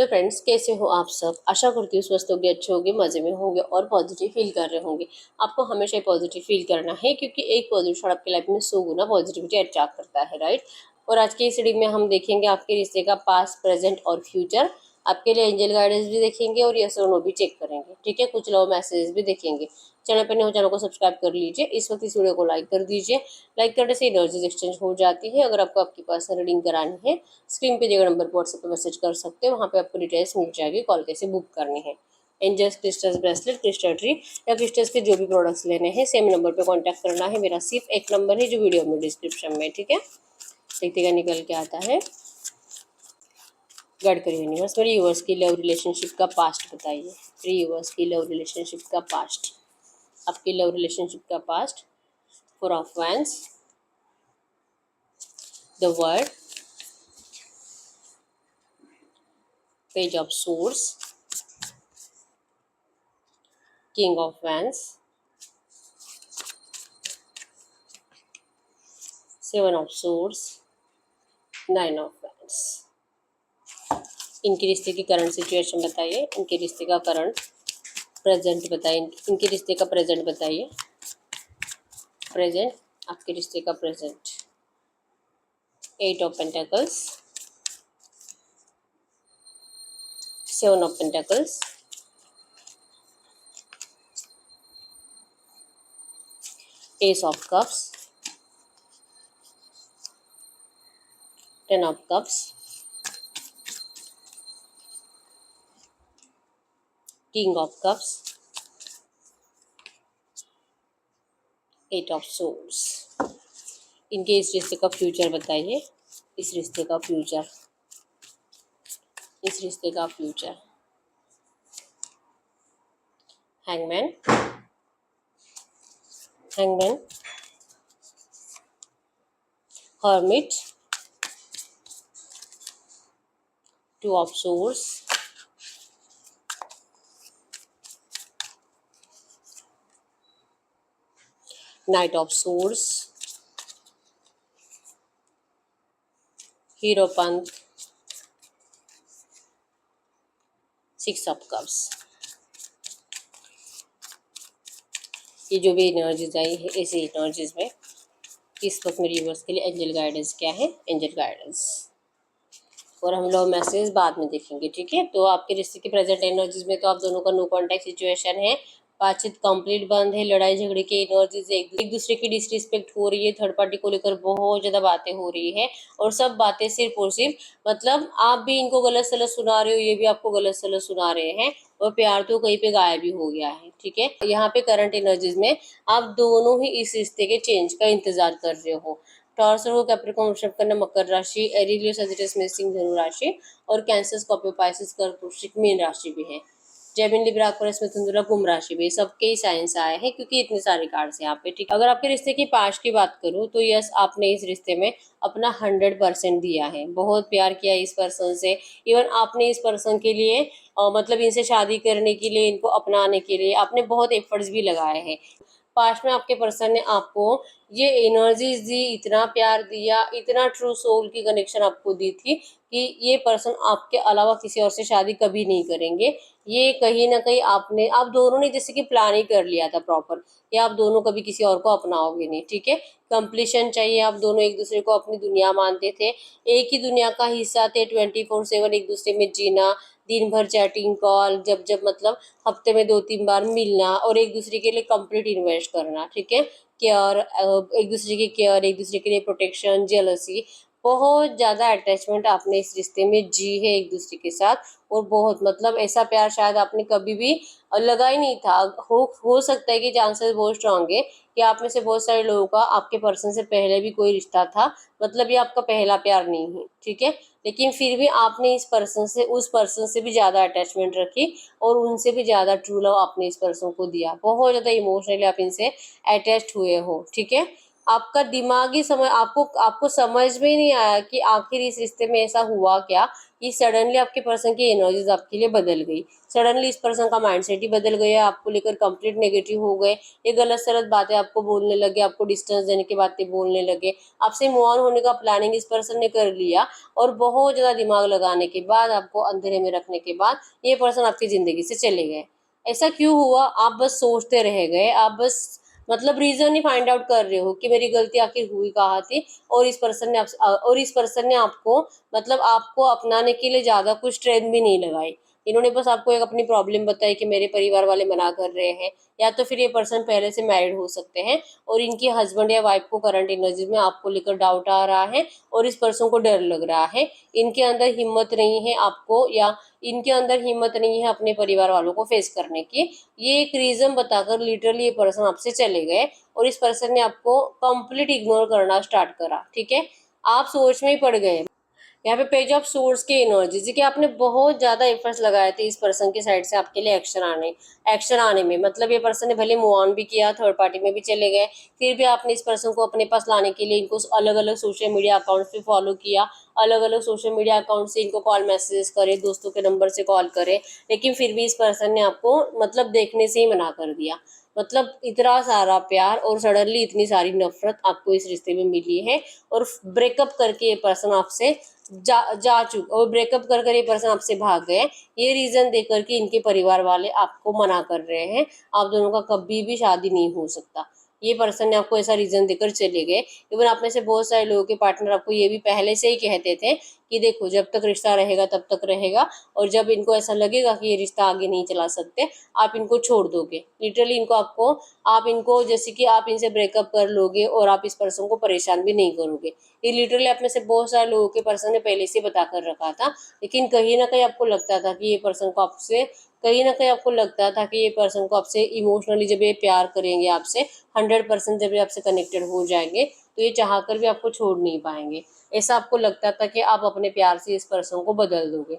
Friends, कैसे हो आप सब। आशा करती हूँ स्वस्थ होंगे, अच्छे होंगे, मज़े में होंगे और पॉजिटिव फील कर रहे होंगे। आपको हमेशा ही पॉजिटिव फील करना है क्योंकि एक पॉजिटिव थॉट आपकी लाइफ में 100 गुना पॉजिटिविटी अट्रैक्ट करता है, राइट। और आज की इस रीडिंग में हम देखेंगे आपके रिश्ते का पास्ट, प्रेजेंट और फ्यूचर। आपके लिए एंजल गाइडेंस भी देखेंगे और यस और नो भी चेक करेंगे, ठीक है। कुछ लव मैसेज भी देखेंगे। चैनल पर नहीं हो, चैनल को सब्सक्राइब कर लीजिए। इस वक्त इस वीडियो को लाइक कर दीजिए। लाइक करने से एनर्जीज एक्सचेंज हो जाती है। अगर आपको आपकी पर्सनल रीडिंग करानी है, स्क्रीन पे दिए गए नंबर पर व्हाट्सएप पे मैसेज कर सकते हैं। वहाँ पे आपको डिटेल्स मिल जाएगी, कॉल कैसे बुक करनी है। Angels crystals bracelet, crystal tree या क्रिस्टल्स के जो भी प्रोडक्ट्स लेने हैं, सेम नंबर पे कांटेक्ट करना है। मेरा सिर्फ एक नंबर है जो वीडियो में डिस्क्रिप्शन में, ठीक है। देखिएगा निकल के आता है। गाइड करिए यूनिवर्स, मेरे यूवर्स की लव रिलेशनशिप का पास्ट बताइए। मेरे यूवर्स की लव रिलेशनशिप का पास्ट, आपकी लव रिलेशनशिप का past. 4 of wands, the word, page of source, king of wands, 7 of source, 9 of wands. इनके रिश्ते की करंट सिचुएशन बताइए। इनके रिश्ते का करंट प्रेजेंट बताइए। इनके रिश्ते का प्रेजेंट बताइए। प्रेजेंट, आपके रिश्ते का present. 8 of pentacles, 7 of pentacles, S of cups, 10 of cups, king of cups, 8 of source. इनके इस रिश्ते का फ्यूचर बताइए। इस रिश्ते का फ्यूचर, इस रिश्ते का future. Hangman, hangman, hermit, 2 of swords, knight of swords, hierophant, 6 of cups. ये जो भी एनर्जीज आई है, ऐसी एनर्जीज में इस वक्त मेरे व्यूअर्स के लिए एंजल गाइडेंस क्या है, एंजल गाइडेंस। और हम लोग मैसेज बाद में देखेंगे, ठीक है। तो आपके रिश्ते की प्रेजेंट एनर्जीज में तो आप दोनों का नो कॉन्टैक्ट सिचुएशन है। बातचीत कंप्लीट बंद है। लड़ाई झगड़े की एनर्जीज, एक दूसरे की डिसरिस्पेक्ट हो रही है। थर्ड पार्टी को लेकर बहुत ज़्यादा बातें हो रही है और सब बातें सिर्फ और सिर्फ मतलब आप भी इनको गलत सलत सुना रहे हो, ये भी आपको गलत सलत सुना रहे हैं। और प्यार तो कहीं पे गायब ही हो गया है, ठीक है। यहाँ पे करंट एनर्जीज में आप दोनों ही इस रिश्ते के चेंज का इंतजार कर रहे हो। टॉरस और कैप्रिकॉर्न वृषभ कन्या मकर राशि, एरीज लियो सजिटेरियस मेष सिंह धनु राशि और कैंसर स्कॉर्पियो पाइसेस कर्क वृश्चिक मीन राशि भी है। जेमिनी लिब्रा एक्वेरियस मिथुन तुला कुंभ राशि भी, सबके ही साइंस आए हैं क्योंकि इतने सारे कार्ड्स हैं यहाँ पे, ठीक। अगर आपके रिश्ते की पास्ट की बात करूँ तो यस, आपने इस रिश्ते में अपना 100% दिया है। बहुत प्यार किया इस पर्सन से। इवन आपने इस पर्सन के लिए मतलब इनसे शादी करने के लिए, इनको अपनाने के लिए आपने बहुत एफर्ट्स भी लगाए हैं। पास्ट में आपके पर्सन ने आपको ये एनर्जीज दी, इतना प्यार दिया, इतना ट्रू सोल की कनेक्शन आपको दी थी कि ये पर्सन आपके अलावा किसी और से शादी कभी नहीं करेंगे। ये कहीं ना कहीं आप दोनों ने जैसे कि प्लान ही कर लिया था प्रॉपर कि आप दोनों कभी किसी और को अपनाओगे नहीं, ठीक है। कंप्लीशन चाहिए। आप दोनों एक दूसरे को अपनी दुनिया मानते थे, एक ही दुनिया का हिस्सा थे। 24/7 एक दूसरे में जीना, दिन भर चैटिंग कॉल, जब जब मतलब हफ्ते में 2-3 बार मिलना और एक दूसरे के लिए कंप्लीट इन्वेस्ट करना, ठीक है। केयर, एक दूसरे की केयर, एक दूसरे के लिए प्रोटेक्शन, जेलसी, बहुत ज़्यादा अटैचमेंट आपने इस रिश्ते में जी है एक दूसरे के साथ। और बहुत मतलब ऐसा प्यार शायद आपने कभी भी लगा ही नहीं था। हो सकता है कि चांसेस बहुत स्ट्रांग है कि आप में से बहुत सारे लोगों का आपके पर्सन से पहले भी कोई रिश्ता था, मतलब ये आपका पहला प्यार नहीं है, ठीक है। लेकिन फिर भी आपने इस पर्सन से, उस पर्सन से भी ज़्यादा अटैचमेंट रखी और उनसे भी ज़्यादा ट्रू लव आपने इस पर्सन को दिया। बहुत ज़्यादा इमोशनली आप इनसे अटैच्ड हुए हो, ठीक है। आपका दिमागी समझ आपको आपको समझ में ही नहीं आया कि आखिर इस रिश्ते में ऐसा हुआ क्या कि सडनली आपके पर्सन की एनर्जीज आपके लिए बदल गई। सडनली इस पर्सन का माइंडसेट ही बदल गया, आपको लेकर कंप्लीट नेगेटिव हो गए, ये गलत सलत बातें आपको बोलने लगे, आपको डिस्टेंस देने की बातें बोलने लगे, आपसे मूव ऑन होने का प्लानिंग इस पर्सन ने कर लिया और बहुत ज़्यादा दिमाग लगाने के बाद, आपको अंधेरे में रखने के बाद ये पर्सन आपकी ज़िंदगी से चले गए। ऐसा क्यों हुआ? आप बस सोचते रह गए, आप बस मतलब रीजन ही फाइंड आउट कर रहे हो कि मेरी गलती आखिर हुई कहाँ थी, और इस पर्सन ने आपको मतलब आपको अपनाने के लिए ज्यादा कुछ स्ट्रेंथ भी नहीं लगाई। इन्होंने बस आपको एक अपनी प्रॉब्लम बताई कि मेरे परिवार वाले मना कर रहे हैं, या तो फिर ये पर्सन पहले से मैरिड हो सकते हैं और इनकी हस्बैंड या वाइफ को करंट एनर्जी में आपको लेकर डाउट आ रहा है और इस पर्सन को डर लग रहा है। इनके अंदर हिम्मत नहीं है आपको, या इनके अंदर हिम्मत नहीं है अपने परिवार वालों को फेस करने की। ये एक रीजन बताकर लिटरली ये पर्सन आपसे चले गए और इस पर्सन ने आपको कंप्लीट इग्नोर करना स्टार्ट करा। ठीक है, आप सोच में ही पड़ गए। यहाँ पे पेज ऑफ सोर्स की एनर्जी जी कि आपने बहुत ज्यादा एफर्ट्स लगाए थे इस पर्सन की साइड से आपके लिए एक्शन आने में। मतलब ये पर्सन ने भले मूव ऑन भी किया, थर्ड पार्टी में भी चले गए, फिर भी आपने इस पर्सन को अपने पास लाने के लिए इनको अलग अलग सोशल मीडिया अकाउंट्स पे फॉलो किया, अलग अलग सोशल मीडिया अकाउंट से इनको कॉल मैसेजेस करे, दोस्तों के नंबर से कॉल करे, लेकिन फिर भी इस पर्सन ने आपको मतलब देखने से ही मना कर दिया। मतलब इतना सारा प्यार और सडनली इतनी सारी नफरत आपको इस रिश्ते में मिली है, और ब्रेकअप करके ये पर्सन आपसे जा चुका, और ब्रेकअप कर ये पर्सन आपसे भाग गए, ये रीजन देकर के इनके परिवार वाले आपको मना कर रहे हैं, आप दोनों का कभी भी शादी नहीं हो सकता। ये पर्सन ने आपको ऐसा रीजन देकर चले गए। इवन आप में से बहुत सारे लोगों के पार्टनर आपको ये भी पहले से ही कहते थे कि देखो जब तक रिश्ता रहेगा तब तक रहेगा, और जब इनको ऐसा लगेगा कि ये रिश्ता आगे नहीं चला सकते आप इनको छोड़ दोगे। लिटरली इनको आपको आप इनको जैसे कि आप इनसे ब्रेकअप कर लोगे और आप इस पर्सन को परेशान भी नहीं करोगे। ये लिटरली आप में से बहुत सारे लोगों के पर्सन ने पहले से बता कर रखा था, लेकिन कहीं ना कहीं आपको लगता था कि ये पर्सन को आपसे कहीं ना कहीं आपको लगता था कि ये पर्सन को आपसे इमोशनली जब ये प्यार करेंगे, आपसे 100% जब ये आपसे कनेक्टेड हो जाएंगे तो ये चाह कर भी आपको छोड़ नहीं पाएंगे। ऐसा आपको लगता था कि आप अपने प्यार से इस पर्सन को बदल दोगे,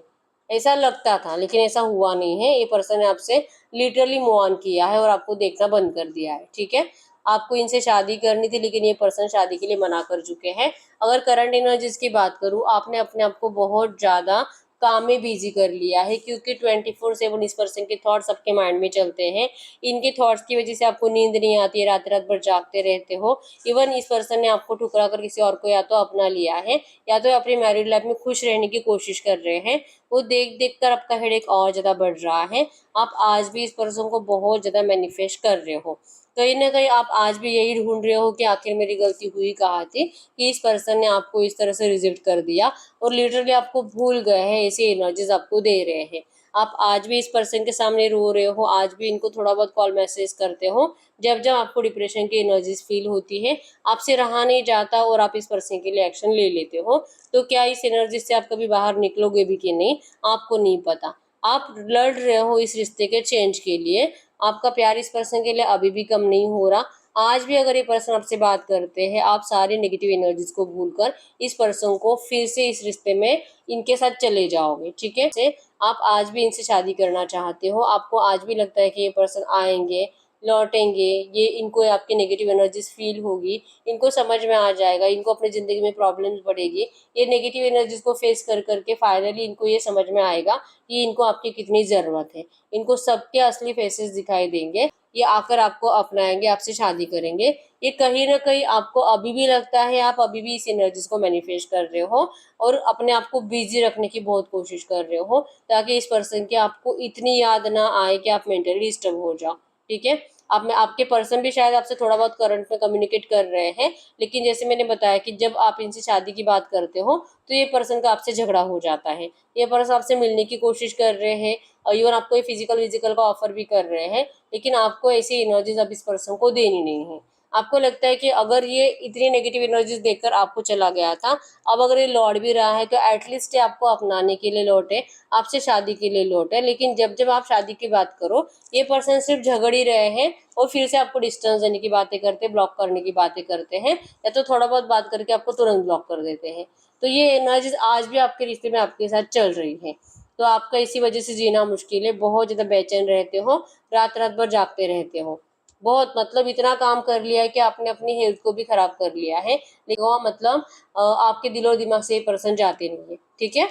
ऐसा लगता था, लेकिन ऐसा हुआ नहीं है। ये पर्सन ने आपसे लिटरली मूव ऑन किया है और आपको देखना बंद कर दिया है। ठीक है, आपको इनसे शादी करनी थी लेकिन ये पर्सन शादी के लिए मना कर चुके हैं। अगर करंट एनर्जीज की बात करूँ, आपने अपने आप को बहुत ज्यादा काम में बिजी कर लिया है, क्योंकि 24/7 इस पर्सन के थॉट्स आपके माइंड में चलते हैं। इनके थॉट्स की वजह से आपको नींद नहीं आती है, रात रात भर जागते रहते हो। इवन इस पर्सन ने आपको ठुकरा कर किसी और को या तो अपना लिया है, या तो अपनी मैरिड लाइफ में खुश रहने की कोशिश कर रहे हैं। वो देख देख कर आपका हेडेक और ज्यादा बढ़ रहा है। आप आज भी इस पर्सन को बहुत ज्यादा मैनिफेस्ट कर रहे हो। कहीं ना कहीं आप आज भी यही ढूंढ रहे हो कि आखिर मेरी गलती हुई कहाँ थी कि इस पर्सन ने आपको इस तरह से रिजेक्ट कर दिया, और लिटरली आपको भूल गए हैं, ऐसी एनर्जीज आपको दे रहे हैं। आप आज भी इस पर्सन के सामने रो रहे हो, आज भी इनको थोड़ा बहुत कॉल मैसेज करते हो जब जब आपको डिप्रेशन की एनर्जीज फील होती है, आपसे रहा नहीं जाता और आप इस पर्सन के लिए एक्शन ले लेते हो। तो क्या इस एनर्जी से आप कभी बाहर निकलोगे भी कि नहीं, आपको नहीं पता। आप लड़ रहे हो इस रिश्ते के चेंज के लिए, आपका प्यार इस पर्सन के लिए अभी भी कम नहीं हो रहा। आज भी अगर ये पर्सन आपसे बात करते हैं, आप सारी नेगेटिव एनर्जीज को भूलकर इस पर्सन को फिर से इस रिश्ते में इनके साथ चले जाओगे। ठीक है, से आप आज भी इनसे शादी करना चाहते हो, आपको आज भी लगता है कि ये पर्सन आएंगे, लौटेंगे, ये इनको आपकी नेगेटिव एनर्जीज फील होगी, इनको समझ में आ जाएगा, इनको अपनी ज़िंदगी में प्रॉब्लम्स बढ़ेगी। ये नेगेटिव एनर्जीज को फेस कर करके फाइनली इनको ये समझ में आएगा कि इनको आपकी कितनी ज़रूरत है। इनको सबके असली फेसेस दिखाई देंगे, ये आकर आपको अपनाएंगे, आपसे शादी करेंगे। ये कहीं ना कहीं आपको अभी भी लगता है आप अभी भी इस एनर्जीज को मैनिफेस्ट कर रहे हो और अपने आप को बिजी रखने की बहुत कोशिश कर रहे हो, ताकि इस पर्सन की आपको इतनी याद ना आए कि आप मेंटली डिस्टर्ब हो जाओ। ठीक है, आप में आपके पर्सन भी शायद आपसे थोड़ा बहुत करंट में कम्युनिकेट कर रहे हैं, लेकिन जैसे मैंने बताया कि जब आप इनसे शादी की बात करते हो तो ये पर्सन का आपसे झगड़ा हो जाता है। ये पर्सन आपसे मिलने की कोशिश कर रहे हैं और इवन आपको ये फिजिकल विजिकल का ऑफर भी कर रहे हैं, लेकिन आपको ऐसी एनर्जीज अब इस पर्सन को देनी नहीं है। आपको लगता है कि अगर ये इतनी नेगेटिव एनर्जीज देकर आपको चला गया था, अब अगर ये लौट भी रहा है तो एटलीस्ट ये आपको अपनाने के लिए लौटे, आपसे शादी के लिए लौटे। लेकिन जब जब आप शादी की बात करो, ये पर्सन सिर्फ झगड़ ही रहे हैं और फिर से आपको डिस्टेंस देने की बातें करते, ब्लॉक करने की बातें करते हैं, या तो थोड़ा बहुत बात करके आपको तुरंत ब्लॉक कर देते हैं। तो ये एनर्जीज आज भी आपके रिश्ते में आपके साथ चल रही है। तो आपका इसी वजह से जीना मुश्किल है, बहुत ज़्यादा बेचैन रहते हो, रात रात भर जागते रहते हो। बहुत मतलब इतना काम कर लिया है कि आपने अपनी हेल्थ को भी खराब कर लिया है, लेकिन वो मतलब आपके दिलो दिमाग से ये पर्सन जाते नहीं है। ठीक है,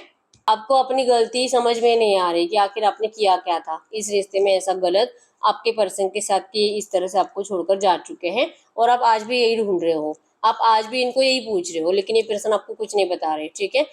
आपको अपनी गलती समझ में नहीं आ रही कि आखिर आपने किया क्या था इस रिश्ते में ऐसा गलत आपके पर्सन के साथ कि इस तरह से आपको छोड़कर जा चुके हैं, और आप आज भी यही ढूंढ रहे हो, आप आज भी इनको यही पूछ रहे हो, लेकिन ये पर्सन आपको कुछ नहीं बता रहे। ठीक है,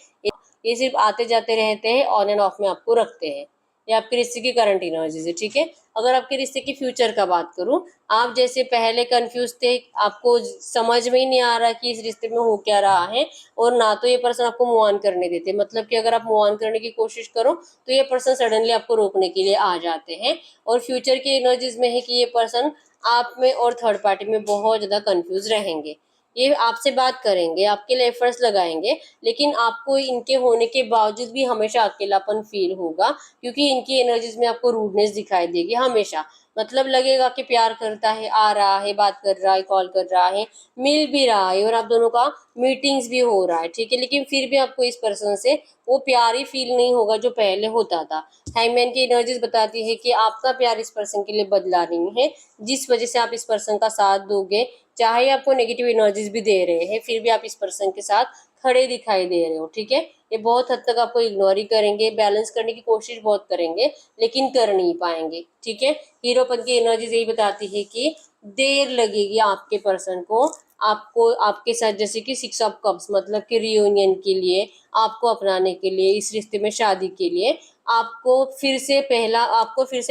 ये सिर्फ आते जाते रहते हैं, ऑन एंड ऑफ में आपको रखते हैं। ये आपके रिश्ते की करंट एनर्जीज है। ठीक है, अगर आपके रिश्ते की फ्यूचर का बात करूं, आप जैसे पहले कंफ्यूज थे, आपको समझ में ही नहीं आ रहा कि इस रिश्ते में हो क्या रहा है, और ना तो ये पर्सन आपको मूव ऑन करने देते, मतलब कि अगर आप मूव ऑन करने की कोशिश करो तो ये पर्सन सडनली आपको रोकने के लिए आ जाते हैं। और फ्यूचर की एनर्जीज में है कि ये पर्सन आप में और थर्ड पार्टी में बहुत ज्यादा कंफ्यूज रहेंगे। ये आपसे बात करेंगे, आपके लिए एफर्ट्स लगाएंगे, लेकिन आपको इनके होने के बावजूद भी हमेशा अकेलापन फील होगा, क्योंकि इनकी एनर्जीज में आपको रूडनेस दिखाई देगी हमेशा। मतलब लगेगा कि प्यार करता है, आ रहा है, बात कर रहा है, कॉल कर रहा है, मिल भी रहा है, और आप दोनों का मीटिंग्स भी हो रहा है। ठीक है, लेकिन फिर भी आपको इस पर्सन से वो प्यार ही फील नहीं होगा जो पहले होता था। हैंगमैन की एनर्जीज बताती है कि आपका प्यार इस पर्सन के लिए बदला नहीं है, जिस वजह से आप इस पर्सन का साथ दोगे, चाहे आपको नेगेटिव एनर्जीज भी दे रहे हैं, फिर भी आप इस पर्सन के साथ खड़े दिखाई दे रहे हो। ठीक है, ये बहुत हद तक आपको इग्नोर ही करेंगे, बैलेंस करने की कोशिश बहुत करेंगे, लेकिन कर नहीं पाएंगे। ठीक है, हीरोपन की एनर्जीज यही बताती है कि देर लगेगी आपके पर्सन को आपको आपके साथ, जैसे कि 6 ऑफ कप्स मतलब कि रियूनियन के लिए, आपको अपनाने के लिए, इस रिश्ते में शादी के लिए, आपको फिर से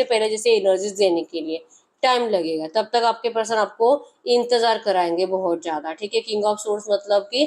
पहले जैसे एनर्जीज देने के लिए टाइम लगेगा। तब तक आपके पर्सन आपको इंतजार कराएंगे बहुत ज्यादा। ठीक है, किंग ऑफ सोर्स मतलब कि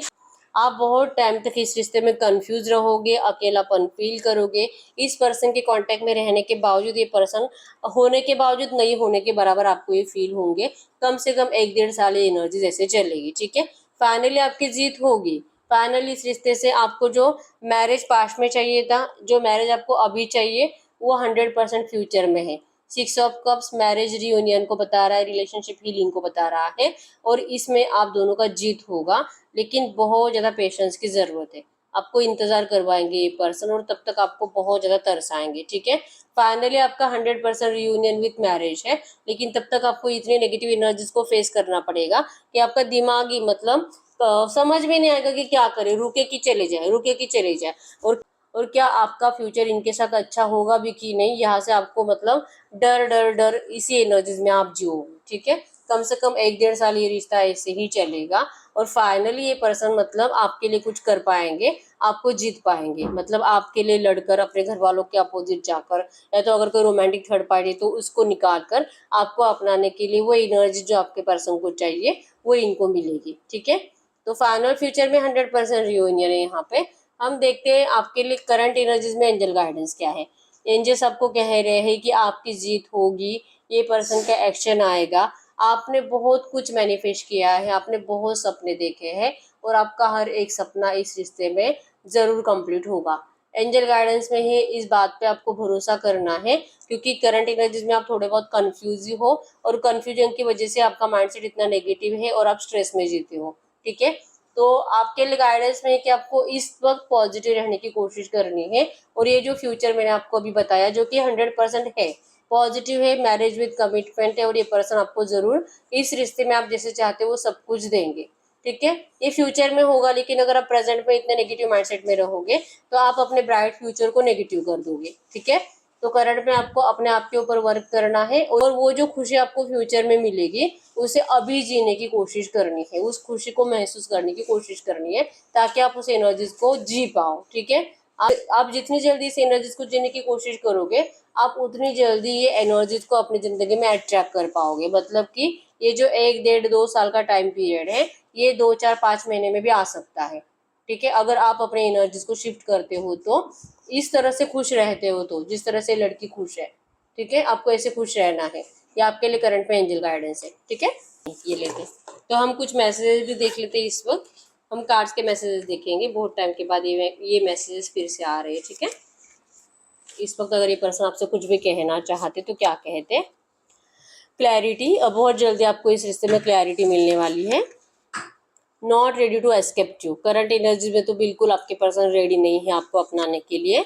आप बहुत टाइम तक इस रिश्ते में कंफ्यूज रहोगे, अकेलापन फील करोगे, इस पर्सन के कांटेक्ट में रहने के बावजूद, ये पर्सन होने के बावजूद नहीं होने के बराबर आपको ये फील होंगे। कम से कम 1-1.5 साल ये एनर्जी जैसे चलेगी। ठीक है, फाइनली आपकी जीत होगी। फाइनली इस रिश्ते से आपको जो मैरिज पास्ट में चाहिए था, जो मैरिज आपको अभी चाहिए, वो 100% फ्यूचर में है। 6 ऑफ कप्स मैरिज रियूनियन को बता रहा है, रिलेशनशिप हीलिंग को बता रहा है, और इसमें आप दोनों का जीत होगा, लेकिन बहुत ज्यादा पेशेंस की जरूरत है। आपको इंतजार करवाएंगे ये पर्सन, और तब तक आपको बहुत ज्यादा तरसाएंगे। ठीक है, फाइनली आपका 100% रियूनियन विथ मैरिज है, लेकिन तब तक आपको इतनी नेगेटिव एनर्जीज को फेस करना पड़ेगा कि आपका दिमाग ही मतलब समझ में नहीं आएगा कि क्या करे, रुके कि चले जाए, रुके कि चले जाए, और क्या आपका फ्यूचर इनके साथ अच्छा होगा भी कि नहीं, यहाँ से आपको मतलब डर डर डर इसी एनर्जीज में आप जियो। ठीक है, कम से कम 1-1.5 साल ये रिश्ता ऐसे ही चलेगा, और फाइनली ये पर्सन मतलब आपके लिए कुछ कर पाएंगे, आपको जीत पाएंगे, मतलब आपके लिए लड़कर, अपने घर वालों के अपोजिट जाकर, या तो अगर कोई रोमांटिक थर्ड पार्टी तो उसको निकाल कर आपको अपनाने के लिए वो एनर्जी जो आपके पर्सन को चाहिए वो इनको मिलेगी। ठीक है, तो फाइनल फ्यूचर में 100% रियूनियन है यहाँ पे। हम देखते हैं आपके लिए करंट एनर्जीज में एंजल गाइडेंस क्या है। एंजल्स आपको कह रहे हैं कि आपकी जीत होगी, ये पर्सन का एक्शन आएगा, आपने बहुत कुछ मैनिफेस्ट किया है, आपने बहुत सपने देखे हैं, और आपका हर एक सपना इस रिश्ते में जरूर कंप्लीट होगा। एंजल गाइडेंस में है, इस बात पे आपको भरोसा करना है, क्योंकि करंट एनर्जीज में आप थोड़े बहुत कंफ्यूज ही हो, और कंफ्यूजन की वजह से आपका माइंडसेट इतना नेगेटिव है और आप स्ट्रेस में जीते हो। ठीक है, तो आपके लिए गाइडेंस में है कि आपको इस वक्त पॉजिटिव रहने की कोशिश करनी है, और ये जो फ्यूचर मैंने आपको अभी बताया जो कि 100% है, पॉजिटिव है, मैरिज विद कमिटमेंट है, और ये पर्सन आपको जरूर इस रिश्ते में आप जैसे चाहते हो वो सब कुछ देंगे। ठीक है, ये फ्यूचर में होगा, लेकिन अगर आप प्रेजेंट में इतने नेगेटिव माइंडसेट में रहोगे तो आप अपने ब्राइट फ्यूचर को नेगेटिव कर दोगे। ठीक है, तो करंट में आपको अपने आप के ऊपर वर्क करना है, और वो जो खुशी आपको फ्यूचर में मिलेगी उसे अभी जीने की कोशिश करनी है, उस खुशी को महसूस करने की कोशिश करनी है, ताकि आप उस एनर्जीज को जी पाओ। ठीक है, आप जितनी जल्दी इस एनर्जीज को जीने की कोशिश करोगे, आप उतनी जल्दी ये एनर्जीज को अपनी जिंदगी में अट्रैक्ट कर पाओगे। मतलब कि ये जो 1-1.5-2 साल का टाइम पीरियड है, ये 2-4-5 महीने में भी आ सकता है। ठीक है, अगर आप अपने एनर्जीज को शिफ्ट करते हो तो, इस तरह से खुश रहते हो तो, जिस तरह से लड़की खुश है। ठीक है, आपको ऐसे खुश रहना है। ये आपके लिए करंट में एंजल गाइडेंस है। ठीक है, ये लेते तो हम कुछ मैसेजेस भी देख लेते हैं। इस वक्त हम कार्ड्स के मैसेजेस देखेंगे, बहुत टाइम के बाद ये मैसेजेस फिर से आ रहे हैं। ठीक है, इस वक्त अगर ये पर्सन आपसे कुछ भी कहना चाहते तो क्या कहते? क्लैरिटी, अब बहुत जल्दी आपको इस रिश्ते में क्लैरिटी मिलने वाली है। Not ready to escape you, current energy में तो बिल्कुल आपके पर्सन रेडी नहीं है आपको अपनाने के लिए।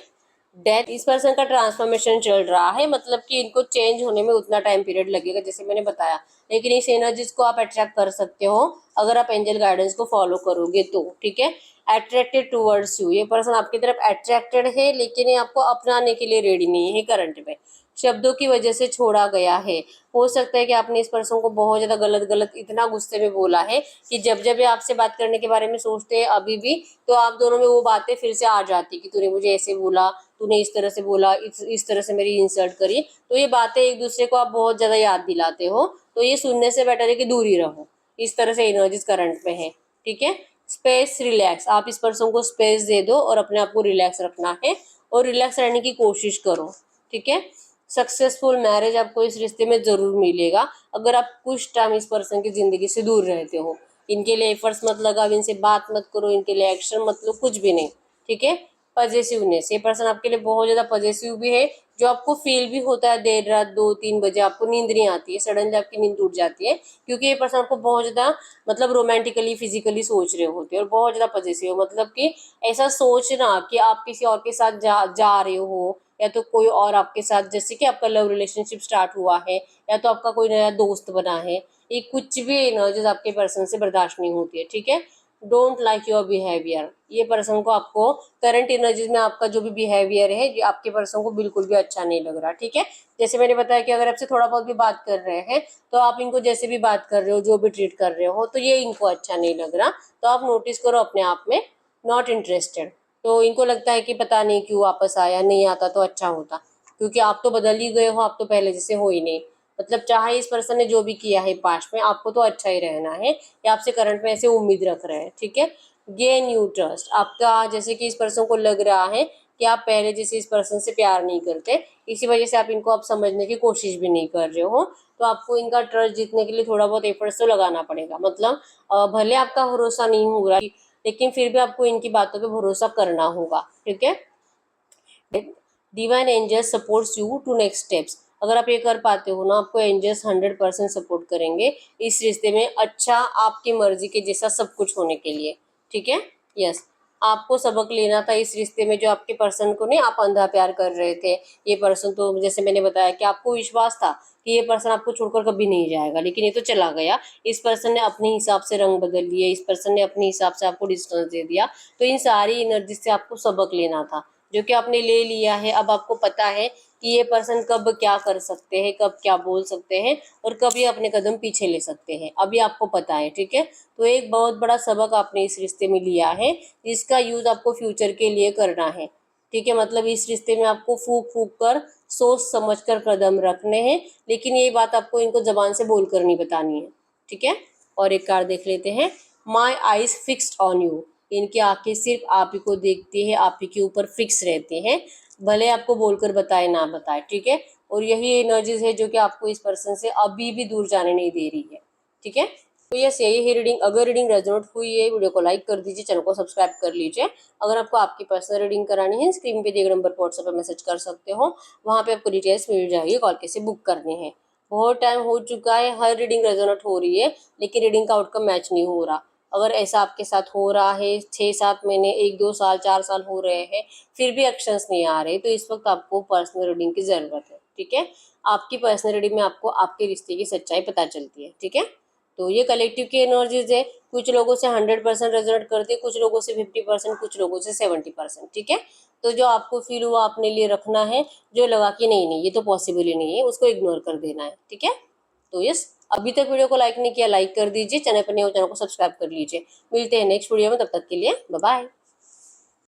डेथ, इस पर्सन का ट्रांसफॉर्मेशन चल रहा है, मतलब कि इनको चेंज होने में उतना टाइम पीरियड लगेगा जैसे मैंने बताया, लेकिन इस एनर्जीज को आप अट्रैक्ट कर सकते हो अगर आप एंजल गाइडेंस को फॉलो करोगे तो, ठीक है। अट्रैक्टेड टूवर्ड्स यू, ये पर्सन आपकी तरफ अट्रैक्टेड है लेकिन ये आपको अपनाने के लिए रेडी नहीं है करंट में, शब्दों की वजह से छोड़ा गया है। हो सकता है कि आपने इस पर्सन को बहुत ज्यादा गलत गलत इतना गुस्से में बोला है कि जब जब ये आपसे बात करने के बारे में सोचते हैं अभी भी, तो आप दोनों में वो बातें फिर से आ जाती कि तूने मुझे ऐसे बोला, तूने इस तरह से बोला, इस तरह से मेरी इंसल्ट करी, तो ये बातें एक दूसरे को आप बहुत ज्यादा याद दिलाते हो, तो ये सुनने से बेटर है कि दूर ही रहो। इस तरह से एनर्जीज करंट में है, ठीक है। स्पेस, रिलैक्स, आप इस पर्सन को स्पेस दे दो और अपने आप को रिलैक्स रखना है और रिलैक्स रहने की कोशिश करो, ठीक है। सक्सेसफुल मैरिज आपको इस रिश्ते में जरूर मिलेगा अगर आप कुछ टाइम इस पर्सन की जिंदगी से दूर रहते हो। इनके लिए एफर्ट्स मत लगाओ, इनसे बात मत करो, इनके लिए एक्शन मत लो, कुछ भी नहीं, ठीक है। पजेसिवनेस, ये पर्सन आपके लिए बहुत ज्यादा पजेसिव भी है, जो आपको फील भी होता है देर रात 2-3 बजे आपको नींद नहीं आती है, सडनली आपकी नींद टूट जाती है, क्योंकि ये पर्सन आपको बहुत ज्यादा मतलब रोमांटिकली फिजिकली सोच रहे होते हैं और बहुत ज्यादा पजेसिव, मतलब कि ऐसा सोचना कि आप किसी और के साथ जा रहे हो, या तो कोई और आपके साथ, जैसे कि आपका लव रिलेशनशिप स्टार्ट हुआ है या तो आपका कोई नया दोस्त बना है, ये कुछ भी एनर्जीज आपके पर्सन से बर्दाश्त नहीं होती है, ठीक है। डोंट लाइक योर बिहेवियर, ये पर्सन को आपको करंट एनर्जीज में आपका जो भी बिहेवियर है ये आपके पर्सन को बिल्कुल भी अच्छा नहीं लग रहा, ठीक है। जैसे मैंने बताया कि अगर आपसे थोड़ा बहुत भी बात कर रहे हैं तो आप इनको जैसे भी बात कर रहे हो, जो भी ट्रीट कर रहे हो, तो ये इनको अच्छा नहीं लग रहा, तो आप नोटिस करो अपने आप में, नॉट इंटरेस्टेड। तो इनको लगता है कि पता नहीं क्यों वापस आया, नहीं आता तो अच्छा होता, क्योंकि आप तो बदल ही गए हो, आप तो पहले जैसे हो ही नहीं, मतलब चाहे इस पर्सन ने जो भी किया है पास्ट में, आपको तो अच्छा ही रहना है, या आपसे करंट में ऐसे उम्मीद रख रहे हैं, ठीक है। गेन यू ट्रस्ट, आपका जैसे कि इस पर्सन को लग रहा है कि आप पहले जैसे इस पर्सन से प्यार नहीं करते, इसी वजह से आप इनको अब समझने की कोशिश भी नहीं कर रहे हो, तो आपको इनका ट्रस्ट जीतने के लिए थोड़ा बहुत एफर्ट्स तो लगाना पड़ेगा, मतलब भले आपका भरोसा नहीं हो रहा लेकिन फिर भी आपको इनकी बातों पे भरोसा करना होगा, ठीक है। Divine angels supports you to next steps, अगर आप ये कर पाते हो ना, आपको एंजल्स 100% सपोर्ट करेंगे इस रिश्ते में, अच्छा आपकी मर्जी के जैसा सब कुछ होने के लिए, ठीक है। यस, आपको सबक लेना था इस रिश्ते में, जो आपके पर्सन को नहीं आप अंधा प्यार कर रहे थे, ये पर्सन तो जैसे मैंने बताया कि आपको विश्वास था कि ये पर्सन आपको छोड़कर कभी नहीं जाएगा, लेकिन ये तो चला गया, इस पर्सन ने अपने हिसाब से रंग बदल लिए, इस पर्सन ने अपने हिसाब से आपको डिस्टेंस दे दिया, तो इन सारी एनर्जी से आपको सबक लेना था जो कि आपने ले लिया है। अब आपको पता है कि ये पर्सन कब क्या कर सकते हैं, कब क्या बोल सकते हैं और कब ये अपने कदम पीछे ले सकते हैं, अभी आपको पता है, ठीक है। तो एक बहुत बड़ा सबक आपने इस रिश्ते में लिया है, जिसका यूज आपको फ्यूचर के लिए करना है, ठीक है। मतलब इस रिश्ते में आपको फूक फूक कर सोच समझ कर कदम रखने हैं, लेकिन ये बात आपको इनको जबान से बोलकर नहीं बतानी है, ठीक है। और एक कार्ड देख लेते हैं, my eyes fixed on you, इनकी आंखें सिर्फ आप ही को देखती है, आप ही के ऊपर फिक्स रहते हैं, भले आपको बोलकर बताए ना बताए, ठीक है। और यही एनर्जीज है जो कि आपको इस पर्सन से अभी भी दूर जाने नहीं दे रही है, ठीक है। तो यस, यही है रीडिंग। अगर रीडिंग रेजोनेट हुई है, वीडियो को लाइक कर दीजिए, चैनल को सब्सक्राइब कर लीजिए। अगर आपको आपकी पर्सनल रीडिंग करानी है, स्क्रीन पे दिए गए नंबर पर व्हाट्सएप पर मैसेज कर सकते हो, वहाँ पे आपको डिटेल्स मिल जाएगी, कॉल कैसे बुक करनी है। बहुत टाइम हो चुका है, हर रीडिंग रेजोनेट हो रही है लेकिन रीडिंग का आउटकम मैच नहीं हो रहा। अगर ऐसा आपके साथ हो रहा है, 6-7 महीने, 1-2 साल, 4 साल हो रहे हैं, फिर भी एक्शंस नहीं आ रहे, तो इस वक्त आपको पर्सनल रीडिंग की जरूरत है, ठीक है। आपकी पर्सनल रीडिंग में आपको आपके रिश्ते की सच्चाई पता चलती है, ठीक है। तो ये कलेक्टिव की एनर्जीज है, कुछ लोगों से 100% रेजोनेट करती है, कुछ लोगों से 50%, कुछ लोगों से 70%, ठीक है। तो जो आपको फील हुआ अपने लिए रखना है, जो लगा कि नहीं नहीं ये तो पॉसिबल ही नहीं है, उसको इग्नोर कर देना है, ठीक है। तो यस, अभी तक वीडियो को लाइक नहीं किया, लाइक कर दीजिए, चैनल पर नहीं हो चैनल को सब्सक्राइब कर लीजिए। मिलते हैं नेक्स्ट वीडियो में, तब तक के लिए बाय बाय।